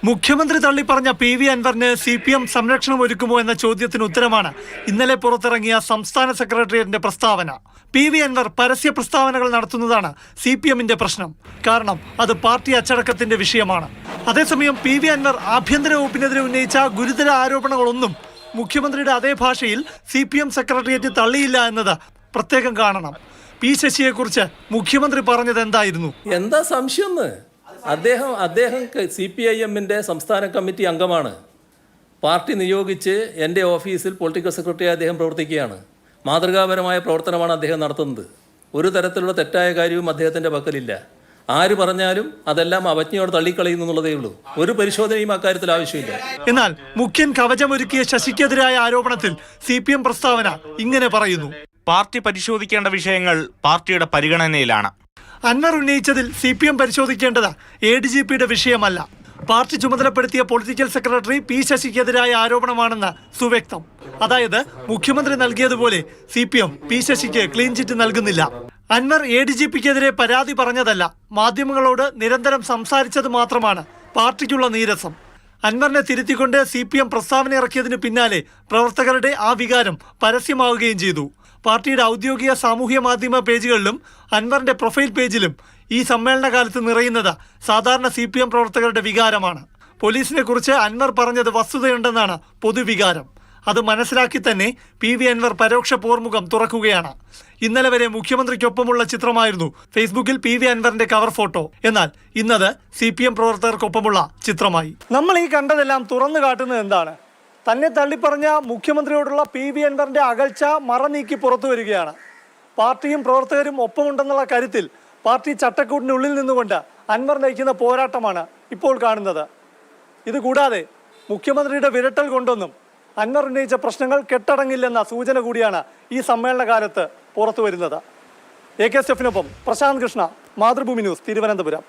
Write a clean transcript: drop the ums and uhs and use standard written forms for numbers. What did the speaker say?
മുഖ്യമന്ത്രി തള്ളിപ്പറഞ്ഞ PV അൻവറിന് CPM സംരക്ഷണം ഒരുക്കുമോ എന്ന ചോദ്യത്തിന് ഉത്തരമാണ് ഇന്നലെ പുറത്തിറങ്ങിയ സംസ്ഥാന സെക്രട്ടേറിയറ്റിന്റെ പ്രസ്താവന. PV അൻവർ പരസ്യ പ്രസ്താവനകൾ നടത്തുന്നതാണ് CPMന്റെ പ്രശ്നം. കാരണം അത് പാർട്ടി അച്ചടക്കത്തിന്റെ വിഷയമാണ്. അതേസമയം PV അൻവർ ആഭ്യന്തര വകുപ്പിനെതിരെ ഉന്നയിച്ച ഗുരുതര ആരോപണങ്ങളൊന്നും മുഖ്യമന്ത്രിയുടെ അതേ ഭാഷയിൽ CPM സെക്രട്ടേറിയറ്റ് തള്ളിയില്ല എന്നത് പ്രത്യേകം കാണണം. P ശശിയെക്കുറിച്ച് മുഖ്യമന്ത്രി പറഞ്ഞത് എന്തായിരുന്നു? എന്താ സംശയം? അദ്ദേഹം CPIMന്റെ സംസ്ഥാന കമ്മിറ്റി അംഗമാണ്. പാർട്ടി നിയോഗിച്ച് എൻ്റെ ഓഫീസിൽ പൊളിറ്റിക്കൽ സെക്രട്ടറിയായി അദ്ദേഹം പ്രവർത്തിക്കുകയാണ്. മാതൃകാപരമായ പ്രവർത്തനമാണ് അദ്ദേഹം നടത്തുന്നത്. ഒരു തരത്തിലുള്ള തെറ്റായ കാര്യവും അദ്ദേഹത്തിൻ്റെ പക്കലില്ല. ആര് പറഞ്ഞാലും അതെല്ലാം അവജ്ഞയോടെ തള്ളിക്കളയുന്നു എന്നുള്ളതേ ഉള്ളൂ. ഒരു പരിശോധനയും അക്കാര്യത്തിൽ ആവശ്യമില്ല. എന്നാൽ മുഖ്യൻ കവചമൊരുക്കിയ ശശിക്കെതിരായ ആരോപണത്തിൽ CPM പ്രസ്താവന ഇങ്ങനെ പറയുന്നു: പാർട്ടി പരിശോധിക്കേണ്ട വിഷയങ്ങൾ പാർട്ടിയുടെ പരിഗണനയിലാണ്. അൻവർ ഉന്നയിച്ചതിൽ CPM പരിശോധിക്കേണ്ടത് ADGPയുടെ വിഷയമല്ല. പാർട്ടി ചുമതലപ്പെടുത്തിയ പൊളിറ്റിക്കൽ സെക്രട്ടറി P ശശിക്കെതിരായ ആരോപണമാണെന്ന് സുവ്യക്തം. അതായത് മുഖ്യമന്ത്രി നൽകിയതുപോലെ CPM P ശശിക്ക് ക്ലീൻ ചിറ്റ് നൽകുന്നില്ല. അൻവർ ADGPക്കെതിരെ പരാതി പറഞ്ഞതല്ല, മാധ്യമങ്ങളോട് നിരന്തരം സംസാരിച്ചത് മാത്രമാണ് പാർട്ടിക്കുള്ള നീരസം. അൻവറിനെ തിരുത്തിക്കൊണ്ട് CPM പ്രസ്താവന ഇറക്കിയതിന് പിന്നാലെ പ്രവർത്തകരുടെ ആ വികാരം പരസ്യമാവുകയും ചെയ്തു. പാർട്ടിയുടെ ഔദ്യോഗിക സാമൂഹ്യ മാധ്യമ പേജുകളിലും അൻവറിന്റെ പ്രൊഫൈൽ പേജിലും ഈ സമ്മേളന കാലത്ത് നിറയുന്നത് സാധാരണ CPM പ്രവർത്തകരുടെ വികാരമാണ്. പോലീസിനെ കുറിച്ച് അൻവർ പറഞ്ഞത് വസ്തുതയുണ്ടെന്നാണ് പൊതുവികാരം. അത് മനസ്സിലാക്കി തന്നെ PV അൻവർ പരോക്ഷ പോർമുഖം തുറക്കുകയാണ്. ഇന്നലെ വരെ മുഖ്യമന്ത്രിക്കൊപ്പമുള്ള ചിത്രമായിരുന്നു ഫേസ്ബുക്കിൽ PV അൻവറിന്റെ കവർ ഫോട്ടോ. എന്നാൽ ഇന്നത് CPM പ്രവർത്തകർക്കൊപ്പമുള്ള ചിത്രമായി. നമ്മൾ ഈ കണ്ടതെല്ലാം തുറന്നു കാട്ടുന്നത് എന്താണ്? തന്നെ തള്ളിപ്പറഞ്ഞ മുഖ്യമന്ത്രിയോടുള്ള PV അൻവറിന്റെ അകൽച്ച മറനീക്കി പുറത്തു വരികയാണ്. പാർട്ടിയും പ്രവർത്തകരും ഒപ്പമുണ്ടെന്നുള്ള കാര്യത്തിൽ പാർട്ടി ചട്ടക്കൂടിനുള്ളിൽ നിന്നുകൊണ്ട് അൻവർ നയിക്കുന്ന പോരാട്ടമാണ് ഇപ്പോൾ കാണുന്നത്. ഇതുകൂടാതെ മുഖ്യമന്ത്രിയുടെ വിരട്ടൽ കൊണ്ടൊന്നും അൻവർ ഉന്നയിച്ച പ്രശ്നങ്ങൾ കെട്ടടങ്ങില്ലെന്ന സൂചന കൂടിയാണ് ഈ സമ്മേളന കാലത്ത് പുറത്തു വരുന്നത്. AK സ്റ്റെഫിനൊപ്പം പ്രശാന്ത് കൃഷ്ണ, മാതൃഭൂമി ന്യൂസ്, തിരുവനന്തപുരം.